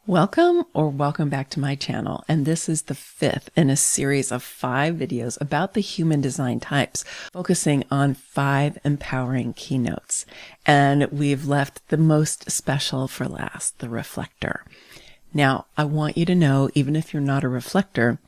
Welcome back to my channel, and this is the fifth in a series of 5 videos about the human design types, focusing on 5 empowering keynotes. And we've left the most special for last, the reflector. Now, I want you to know, even if you're not a reflector,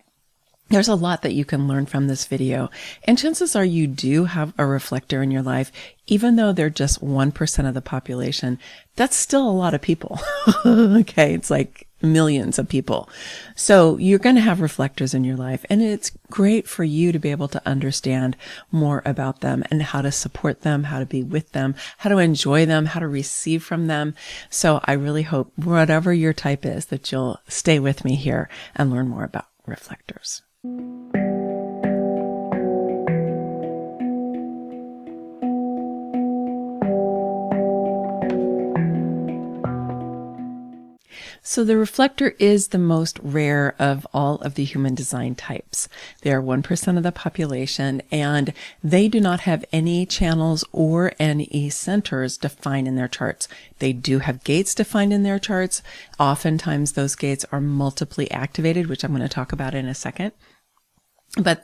there's a lot that you can learn from this video, and chances are you do have a reflector in your life. Even though they're just 1% of the population, that's still a lot of people. Okay, it's like millions of people. So you're going to have reflectors in your life, and it's great for you to be able to understand more about them and how to support them, how to be with them, how to enjoy them, how to receive from them. So I really hope, whatever your type is, that you'll stay with me here and learn more about reflectors. So the reflector is the most rare of all of the human design types. They are 1% of the population, and they do not have any channels or any centers defined in their charts. They do have gates defined in their charts. Oftentimes those gates are multiply activated, which I'm going to talk about in a second. But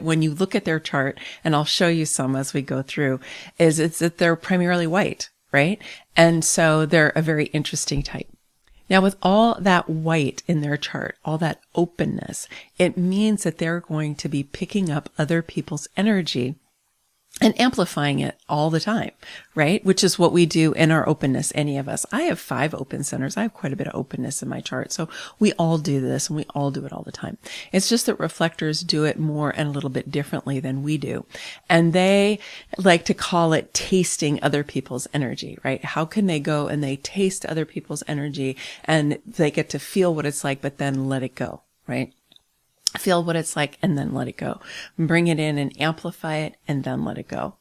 when you look at their chart, and I'll show you some as we go through, it's that they're primarily white, right? And so they're a very interesting type. Now, with all that white in their chart, all that openness, it means that they're going to be picking up other people's energy and amplifying it all the time, right? Which is what we do in our openness, any of us. I have 5 open centers. I have quite a bit of openness in my chart. So we all do this, and we all do it all the time. It's just that reflectors do it more and a little bit differently than we do. And they like to call it tasting other people's energy, right? How can they go and they taste other people's energy, and they get to feel what it's like, but then let it go, right? Feel what it's like and then let it go. Bring it in and amplify it and then let it go.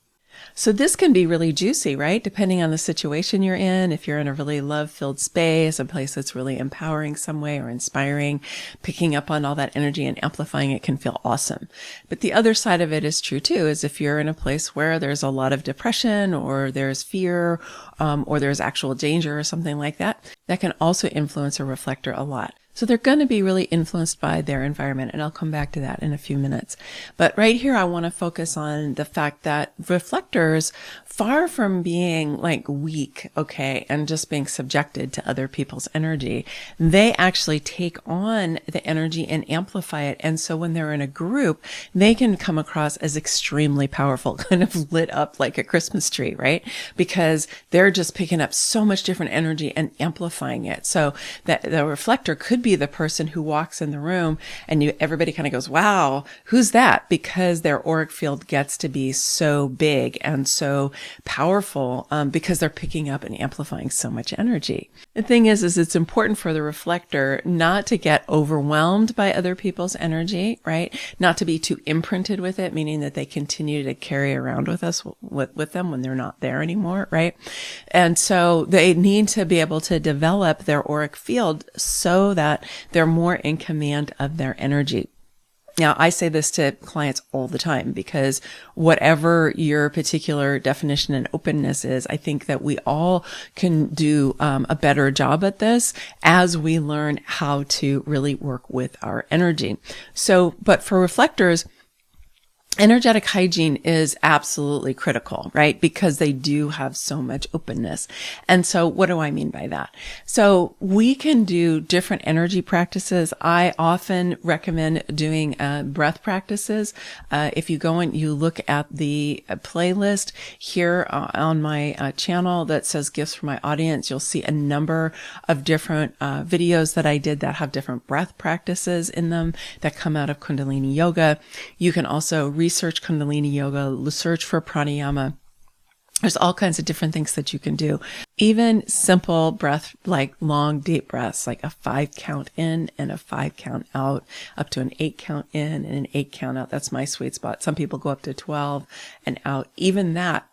So this can be really juicy, right? Depending on the situation you're in. If you're in a really love-filled space, a place that's really empowering some way or inspiring, picking up on all that energy and amplifying it can feel awesome. But the other side of it is true too, is if you're in a place where there's a lot of depression or there's fear, or there's actual danger or something like that, that can also influence a reflector a lot. So they're going to be really influenced by their environment, and I'll come back to that in a few minutes. But right here, I want to focus on the fact that reflectors, far from being like weak, okay, and just being subjected to other people's energy, they actually take on the energy and amplify it. And so when they're in a group, they can come across as extremely powerful, kind of lit up like a Christmas tree, right? Because they're just picking up so much different energy and amplifying it. So that the reflector could be the person who walks in the room and everybody kind of goes, wow, who's that? Because their auric field gets to be so big and so powerful, because they're picking up and amplifying so much energy. The thing is it's important for the reflector not to get overwhelmed by other people's energy, right? Not to be too imprinted with it, meaning that they continue to carry around with us, with them when they're not there anymore, right? And so they need to be able to develop their auric field so that they're more in command of their energy. Now, I say this to clients all the time because whatever your particular definition and openness is, I think that we all can do a better job at this as we learn how to really work with our energy. So, but for reflectors, energetic hygiene is absolutely critical, right? Because they do have so much openness. And so what do I mean by that? So we can do different energy practices. I often recommend doing breath practices. If you go and you look at the playlist here on my channel that says Gifts for My Audience, you'll see a number of different videos that I did that have different breath practices in them that come out of Kundalini Yoga. You can also research Kundalini Yoga, search for pranayama. There's all kinds of different things that you can do. Even simple breath, like long, deep breaths, like a 5 count in and a 5 count out, up to an 8 count in and an 8 count out. That's my sweet spot. Some people go up to 12 and out. Even that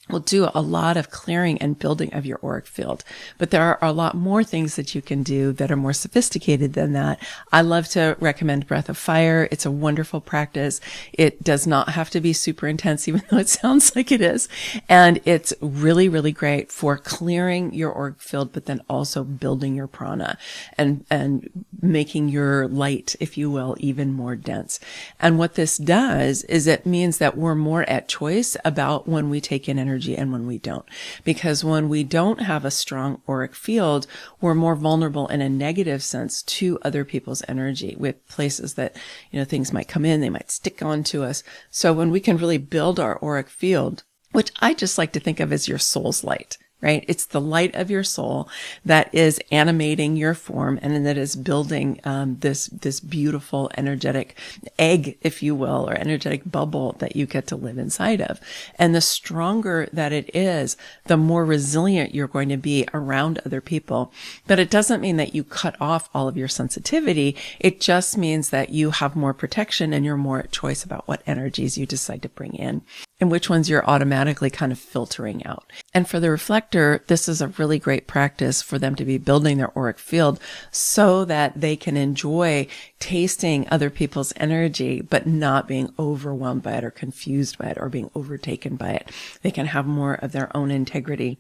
will do a lot of clearing and building of your auric field. But there are a lot more things that you can do that are more sophisticated than that. I love to recommend Breath of Fire. It's a wonderful practice. It does not have to be super intense, even though it sounds like it is. And it's really, really great for clearing your auric field, but then also building your prana and making your light, if you will, even more dense. And what this does is it means that we're more at choice about when we take in energy and when we don't. Because when we don't have a strong auric field, we're more vulnerable in a negative sense to other people's energy, with places that, things might come in, they might stick onto us. So when we can really build our auric field, which I just like to think of as your soul's light, right? It's the light of your soul that is animating your form and that is building this beautiful energetic egg, if you will, or energetic bubble that you get to live inside of. And the stronger that it is, the more resilient you're going to be around other people. But it doesn't mean that you cut off all of your sensitivity. It just means that you have more protection and you're more at choice about what energies you decide to bring in and which ones you're automatically kind of filtering out. And for the reflector, this is a really great practice for them to be building their auric field so that they can enjoy tasting other people's energy, but not being overwhelmed by it or confused by it or being overtaken by it. They can have more of their own integrity.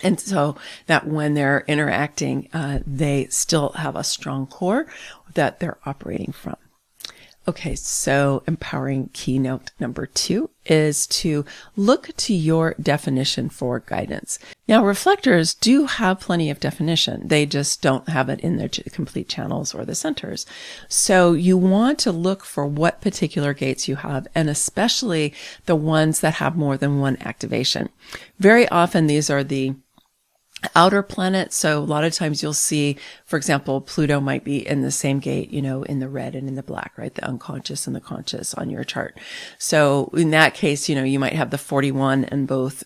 And so that when they're interacting, they still have a strong core that they're operating from. Okay, so empowering keynote number 2 is to look to your definition for guidance. Now, reflectors do have plenty of definition. They just don't have it in their complete channels or the centers. So you want to look for what particular gates you have, and especially the ones that have more than one activation. Very often, these are the outer planets. So a lot of times you'll see, for example, Pluto might be in the same gate, in the red and in the black, right? The unconscious and the conscious on your chart. So in that case, you might have the 41 and both,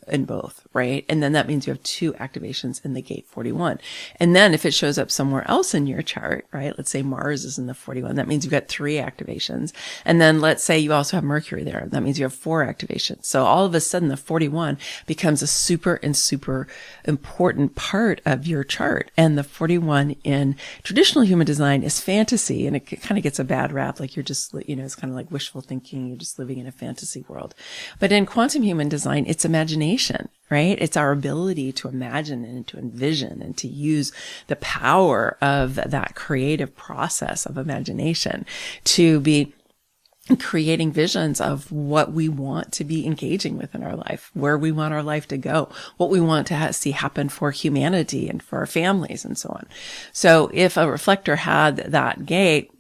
right? And then that means you have 2 activations in the gate 41. And then if it shows up somewhere else in your chart, right? Let's say Mars is in the 41. That means you've got 3 activations. And then let's say you also have Mercury there. That means you have 4 activations. So all of a sudden the 41 becomes a super important part of your chart. And the 41 in traditional human design is fantasy, and it kind of gets a bad rap, like you're just, it's kind of like wishful thinking, you're just living in a fantasy world. But in quantum human design, it's imagination, right? It's our ability to imagine and to envision and to use the power of that creative process of imagination to be creating visions of what we want to be engaging with in our life, where we want our life to go, what we want to see happen for humanity and for our families and so on. So if a reflector had that gate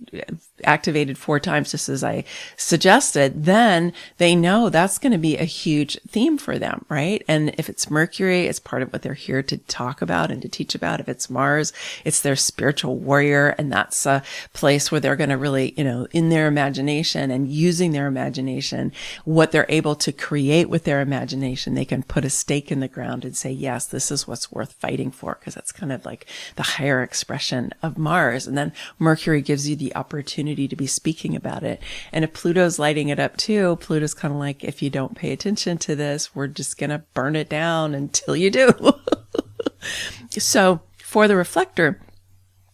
activated 4 times, just as I suggested, then they know that's going to be a huge theme for them, right? And if it's Mercury, it's part of what they're here to talk about and to teach about. If it's Mars, it's their spiritual warrior. And that's a place where they're going to really, in their imagination and using their imagination, what they're able to create with their imagination, they can put a stake in the ground and say, yes, this is what's worth fighting for, because that's kind of like the higher expression of Mars. And then Mercury gives you the opportunity to be speaking about it. And if Pluto's lighting it up too, Pluto's kind of like, if you don't pay attention to this, we're just going to burn it down until you do. So for the reflector,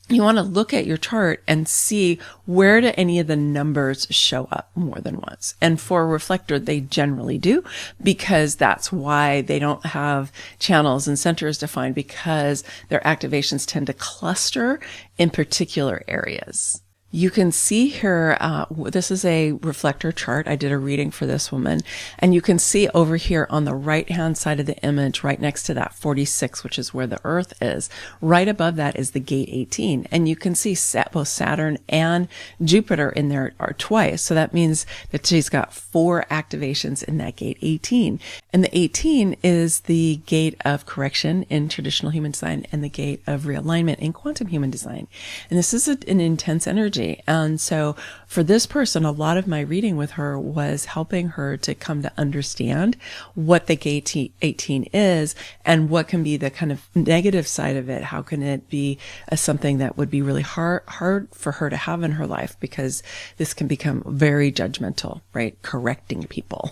you want to look at your chart and see where do any of the numbers show up more than once. And for a reflector, they generally do, because that's why they don't have channels and centers defined, because their activations tend to cluster in particular areas. You can see here, this is a reflector chart. I did a reading for this woman, and you can see over here on the right-hand side of the image, right next to that 46, which is where the Earth is, right above that is the gate 18. And you can see both Saturn and Jupiter in there are twice. So that means that she's got 4 activations in that gate 18. And the 18 is the gate of correction in traditional human design and the gate of realignment in quantum human design. And this is an intense energy. And so for this person, a lot of my reading with her was helping her to come to understand what the gate 18 is and what can be the kind of negative side of it. How can it be something that would be really hard for her to have in her life, because this can become very judgmental, right? Correcting people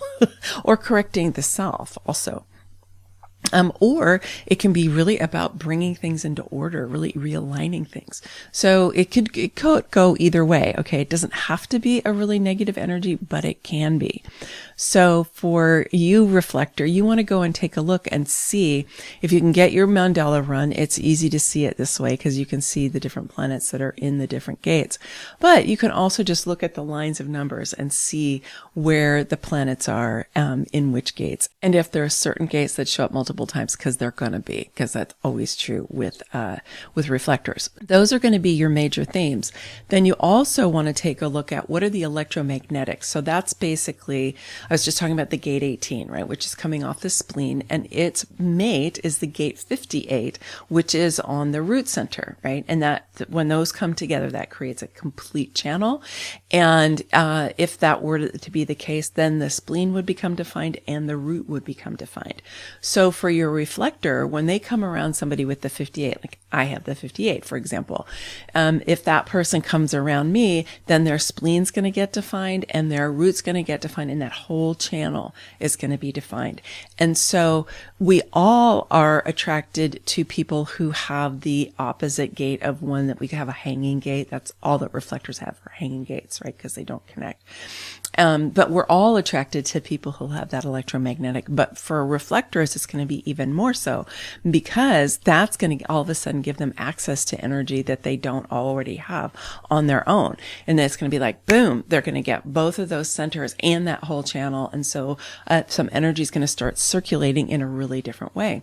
or correcting the self also. Or it can be really about bringing things into order, really realigning things. So it could go either way. Okay. It doesn't have to be a really negative energy, but it can be. So for you, reflector, you want to go and take a look and see if you can get your mandala run. It's easy to see it this way because you can see the different planets that are in the different gates. But you can also just look at the lines of numbers and see where the planets are in which gates. And if there are certain gates that show up multiple times, because they're going to be, because that's always true with reflectors. Those are going to be your major themes. Then you also want to take a look at what are the electromagnetics. So that's basically, I was just talking about the gate 18, right, which is coming off the spleen, and its mate is the gate 58, which is on the root center, right? And that when those come together, that creates a complete channel. And if that were to be the case, then the spleen would become defined and the root would become defined. So for your reflector, when they come around somebody with the 58, like I have the 58, for example, if that person comes around me, then their spleen's going to get defined and their root's going to get defined, and that whole channel is going to be defined. And so we all are attracted to people who have the opposite gate of one that we have a hanging gate. That's all that reflectors have are hanging gates, right? Because they don't connect. But we're all attracted to people who have that electromagnetic. But for reflectors, it's going to be even more so, because that's going to all of a sudden give them access to energy that they don't already have on their own. And then it's going to be like, boom, they're going to get both of those centers and that whole channel. And so some energy is going to start circulating in a really different way.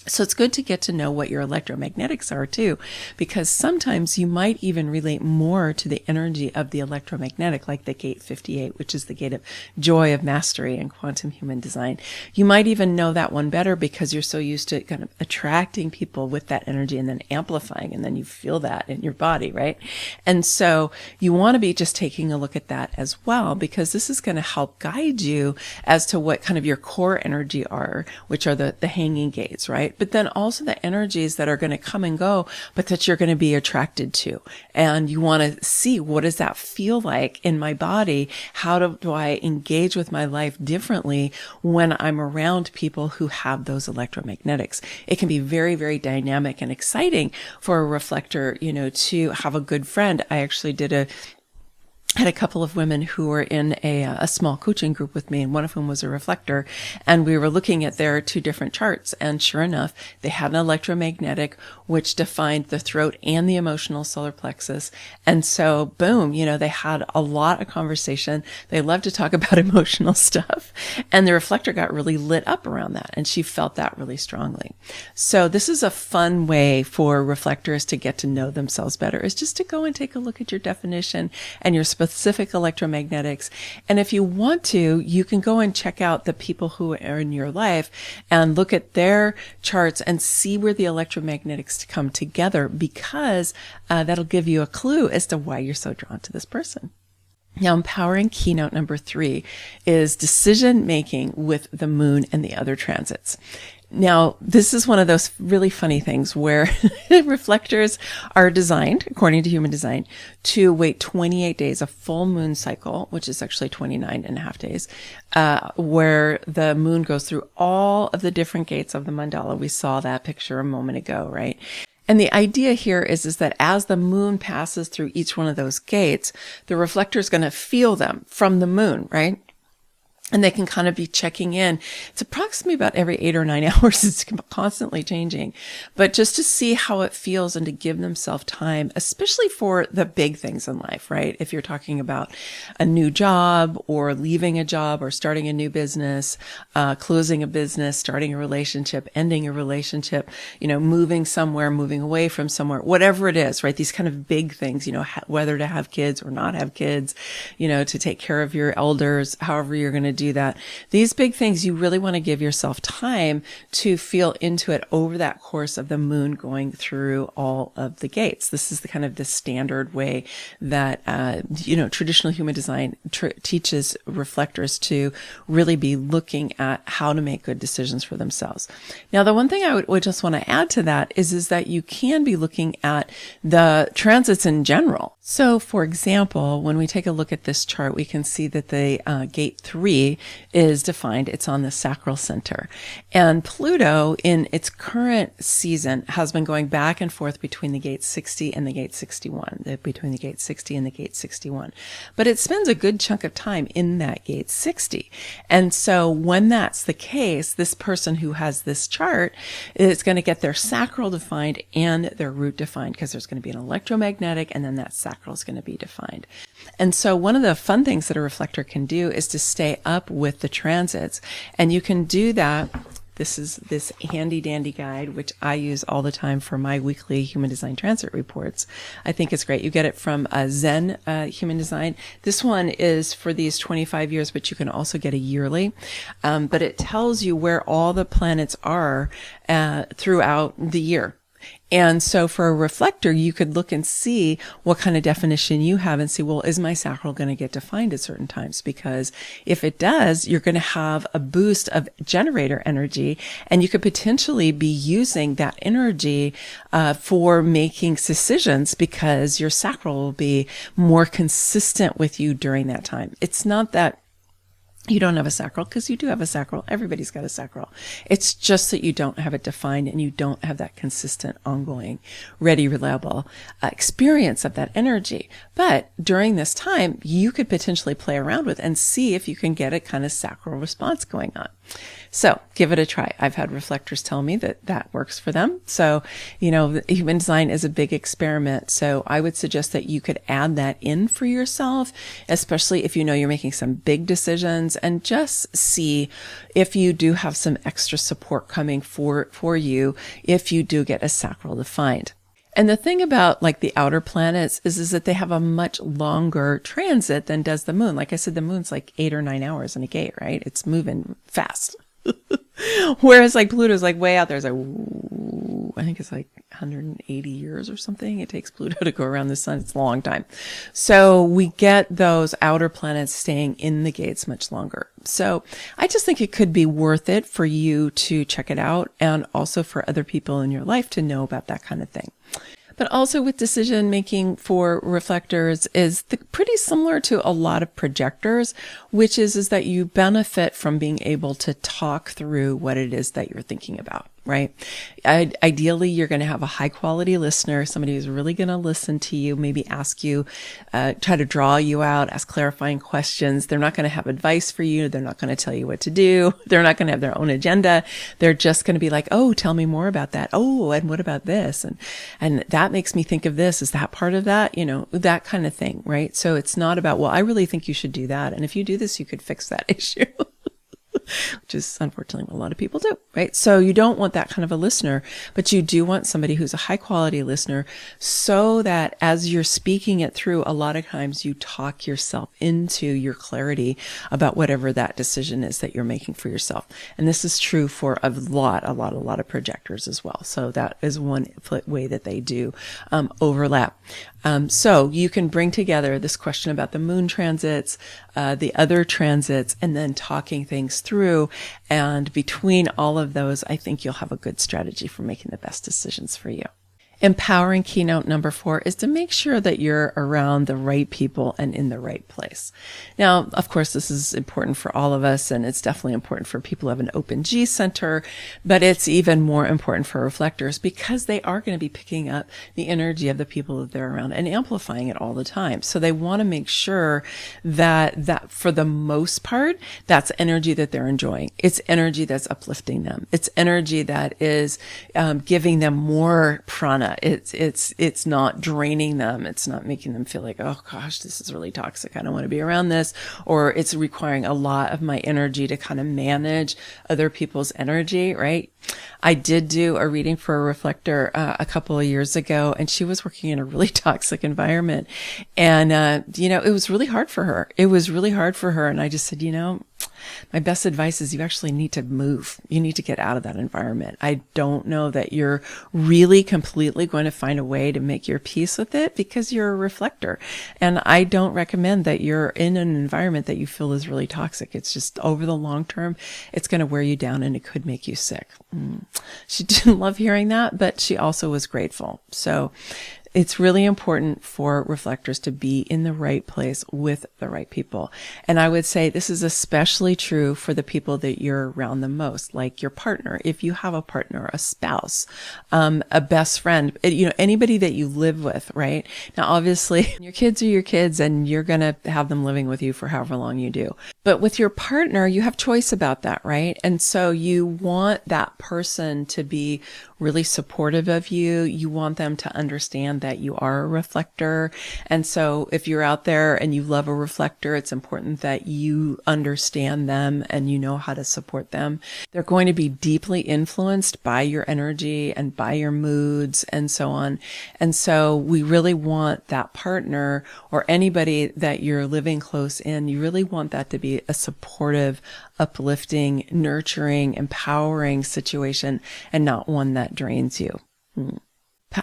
So it's good to get to know what your electromagnetics are too, because sometimes you might even relate more to the energy of the electromagnetic, like the gate 58, which is the gate of joy, of mastery, and quantum human design. You might even know that one better because you're so used to kind of attracting people with that energy and then amplifying, and then you feel that in your body, right? And so you want to be just taking a look at that as well, because this is going to help guide you as to what kind of your core energy are, which are the hanging gates, right? But then also the energies that are going to come and go, but that you're going to be attracted to. And you want to see, what does that feel like in my body? How do I engage with my life differently when I'm around people who have those electromagnetics? It can be very, very dynamic and exciting for a reflector, to have a good friend. I actually had a couple of women who were in a small coaching group with me, and one of whom was a reflector, and we were looking at their two different charts, and sure enough, they had an electromagnetic which defined the throat and the emotional solar plexus. And so boom, they had a lot of conversation. They loved to talk about emotional stuff, and the reflector got really lit up around that, and she felt that really strongly. So this is a fun way for reflectors to get to know themselves better, is just to go and take a look at your definition and your specific electromagnetics. And if you want to, you can go and check out the people who are in your life and look at their charts and see where the electromagnetics come together, because that'll give you a clue as to why you're so drawn to this person. Now, empowering keynote number 3 is decision making with the moon and the other transits. Now, this is one of those really funny things where reflectors are designed, according to human design, to wait 28 days, a full moon cycle, which is actually 29 and a half days, where the moon goes through all of the different gates of the mandala. We saw that picture a moment ago, right? And the idea here is that as the moon passes through each one of those gates, the reflector is going to feel them from the moon, right? And they can kind of be checking in. It's approximately about every 8 or 9 hours. It's constantly changing. But just to see how it feels and to give themselves time, especially for the big things in life, right? If you're talking about a new job or leaving a job or starting a new business, closing a business, starting a relationship, ending a relationship, moving somewhere, moving away from somewhere, whatever it is, right? These kind of big things, whether to have kids or not have kids, to take care of your elders, however you're going to do that. These big things, you really want to give yourself time to feel into it over that course of the moon going through all of the gates. This is the kind of the standard way that, traditional human design teaches reflectors to really be looking at how to make good decisions for themselves. Now, the one thing I would just want to add to that is that you can be looking at the transits in general. So, for example, when we take a look at this chart, we can see that the gate 3 is defined. It's on the sacral center. And Pluto, in its current season, has been going back and forth between the gate 60 and the gate 61, between the gate 60 and the gate 61. But it spends a good chunk of time in that gate 60. And so when that's the case, this person who has this chart is going to get their sacral defined and their root defined, because there's going to be an electromagnetic, and then that sacral is going to be defined. And so one of the fun things that a reflector can do is to stay up with the transits. And you can do that. This is this handy dandy guide, which I use all the time for my weekly human design transit reports. I think it's great. You get it from Zen Human Design. This one is for these 25 years, but you can also get a yearly. But it tells you where all the planets are throughout the year. And so for a reflector, you could look and see what kind of definition you have and see, well, is my sacral going to get defined at certain times? Because if it does, you're going to have a boost of generator energy, and you could potentially be using that energy for making decisions, because your sacral will be more consistent with you during that time. It's not that you don't have a sacral, because you do have a sacral. Everybody's got a sacral. It's just that you don't have it defined, and you don't have that consistent, ongoing, ready, reliable experience of that energy. But during this time, you could potentially play around with and see if you can get a kind of sacral response going on. So give it a try. I've had reflectors tell me that that works for them. So, human design is a big experiment. So I would suggest that you could add that in for yourself, especially if you know you're making some big decisions, and just see if you do have some extra support coming for you if you do get a sacral defined. And the thing about like the outer planets is that they have a much longer transit than does the moon. Like I said, the moon's like 8 or 9 hours in a gate, right? It's moving fast. Whereas like Pluto's like way out there. It's like, I think it's like 180 years or something. It takes Pluto to go around the sun. It's a long time. So we get those outer planets staying in the gates much longer. So I just think it could be worth it for you to check it out, and also for other people in your life to know about that kind of thing. But also with decision making for reflectors is pretty similar to a lot of projectors, which is that you benefit from being able to talk through what it is that you're thinking about, right? Ideally, you're going to have a high quality listener, somebody who's really going to listen to you, maybe ask you, try to draw you out, ask clarifying questions. They're not going to have advice for you. They're not going to tell you what to do. They're not going to have their own agenda. They're just going to be like, oh, tell me more about that. Oh, and what about this? And that makes me think of this. Is that part of that? That kind of thing, right? So it's not about, well, I really think you should do that. And if you do this, you could fix that issue. Which is unfortunately what a lot of people do, right? So you don't want that kind of a listener, but you do want somebody who's a high quality listener, so that as you're speaking it through, a lot of times you talk yourself into your clarity about whatever that decision is that you're making for yourself. And this is true for a lot of projectors as well. So that is one way that they do overlap. So you can bring together this question about the moon transits, the other transits, and then talking things through. And between all of those, I think you'll have a good strategy for making the best decisions for you. Empowering keynote number 4 is to make sure that you're around the right people and in the right place. Now, of course, this is important for all of us, and it's definitely important for people who have an open G center, but it's even more important for reflectors, because they are going to be picking up the energy of the people that they're around and amplifying it all the time. So they want to make sure that for the most part, that's energy that they're enjoying. It's energy that's uplifting them. It's energy that is giving them more prana. It's not draining them. It's not making them feel like, oh gosh, this is really toxic. I don't want to be around this. Or it's requiring a lot of my energy to kind of manage other people's energy, right? I did do a reading for a reflector a couple of years ago, and she was working in a really toxic environment. And, it was really hard for her. And I just said, my best advice is you actually need to move. You need to get out of that environment. I don't know that you're really completely going to find a way to make your peace with it, because you're a reflector. And I don't recommend that you're in an environment that you feel is really toxic. It's just over the long term, it's going to wear you down, and it could make you sick. She didn't love hearing that, but she also was grateful. So it's really important for reflectors to be in the right place with the right people. And I would say this is especially true for the people that you're around the most, like your partner. If you have a partner, a spouse, a best friend, anybody that you live with, right? Now, obviously, your kids are your kids and you're going to have them living with you for however long you do. But with your partner, you have choice about that, right? And so you want that person to be really supportive of you. You want them to understand that you are a reflector. And so if you're out there and you love a reflector, it's important that you understand them and you know how to support them. They're going to be deeply influenced by your energy and by your moods and so on. And so we really want that partner or anybody that you're living close in, you really want that to be a supportive, uplifting, nurturing, empowering situation and not one that drains you.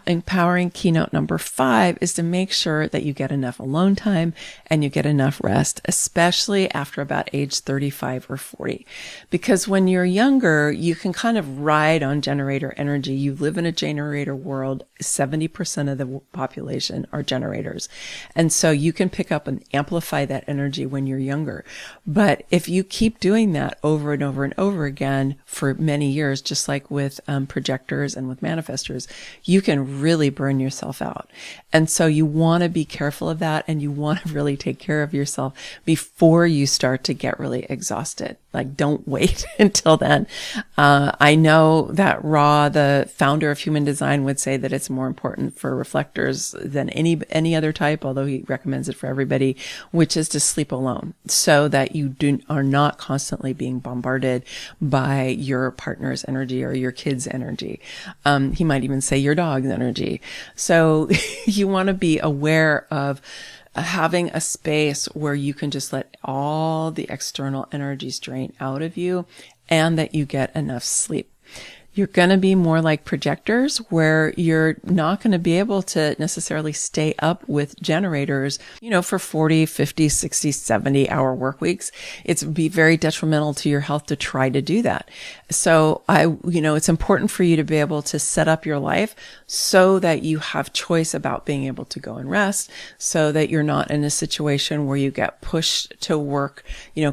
Empowering keynote number 5 is to make sure that you get enough alone time and you get enough rest, especially after about age 35 or 40. Because when you're younger, you can kind of ride on generator energy. You live in a generator world. 70% of the population are generators. And so you can pick up and amplify that energy when you're younger. But if you keep doing that over and over and over again for many years, just like with projectors and with manifestors, you can really burn yourself out. And so you want to be careful of that and you want to really take care of yourself before you start to get really exhausted. Like, don't wait until then. I know that Ra, the founder of Human Design, would say that it's more important for reflectors than any other type, although he recommends it for everybody, which is to sleep alone so that you are not constantly being bombarded by your partner's energy or your kid's energy. He might even say your dog's energy. So you want to be aware of having a space where you can just let all the external energies drain out of you and that you get enough sleep. You're going to be more like projectors where you're not going to be able to necessarily stay up with generators, for 40, 50, 60, 70 hour work weeks. It's be very detrimental to your health to try to do that. So it's important for you to be able to set up your life so that you have choice about being able to go and rest, so that you're not in a situation where you get pushed to work,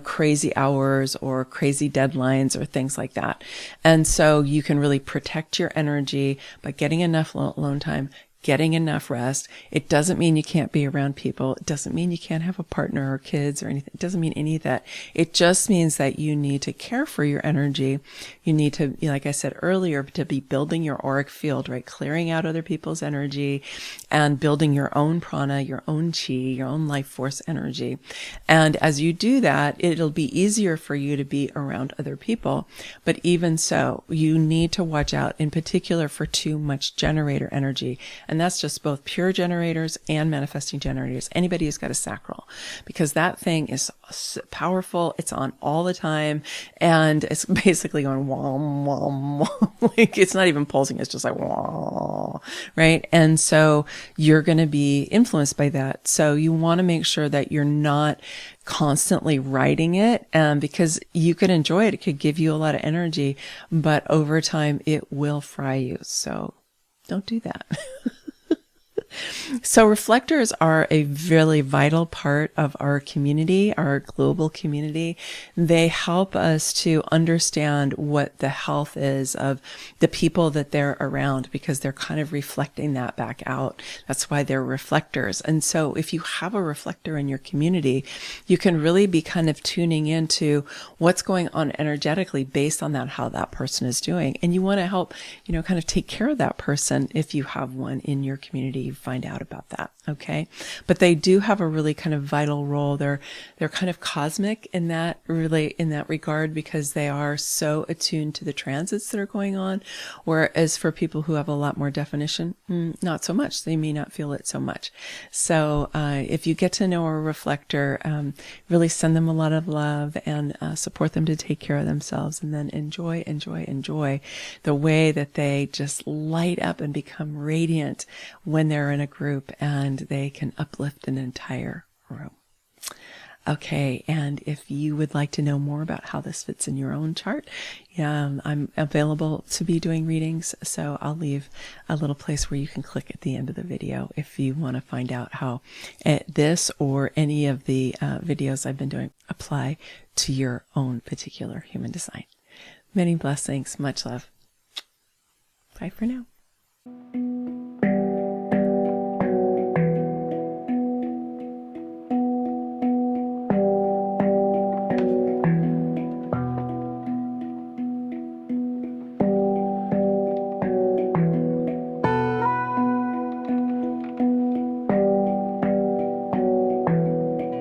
crazy hours or crazy deadlines or things like that. And so you can really protect your energy by getting enough alone time, getting enough rest. It doesn't mean you can't be around people. It doesn't mean you can't have a partner or kids or anything. It doesn't mean any of that. It just means that you need to care for your energy. You need to, like I said earlier, to be building your auric field, right? Clearing out other people's energy and building your own prana, your own chi, your own life force energy. And as you do that, it'll be easier for you to be around other people. But even so, you need to watch out in particular for too much generator energy. And that's just both pure generators and manifesting generators. Anybody who's got a sacral, because that thing is powerful. It's on all the time. And it's basically going wom, wom, wom. Like it's not even pulsing. It's just like wom, right? And so you're going to be influenced by that. So you want to make sure that you're not constantly riding it, because you could enjoy it. It could give you a lot of energy, but over time it will fry you. So don't do that. So reflectors are a really vital part of our community, our global community. They help us to understand what the health is of the people that they're around, because they're kind of reflecting that back out. That's why they're reflectors. And so if you have a reflector in your community, you can really be kind of tuning into what's going on energetically based on that, how that person is doing. And you want to help, kind of take care of that person if you have one in your community. Find out about that. Okay. But they do have a really kind of vital role. They're kind of cosmic in that regard, because they are so attuned to the transits that are going on. Whereas for people who have a lot more definition, not so much. They may not feel it so much. So, if you get to know a reflector, really send them a lot of love and support them to take care of themselves, and then enjoy the way that they just light up and become radiant when they're in a group and they can uplift an entire room. Okay, and if you would like to know more about how this fits in your own chart, I'm available to be doing readings, so I'll leave a little place where you can click at the end of the video if you want to find out how this or any of the videos I've been doing apply to your own particular human design. Many blessings, much love. Bye for now.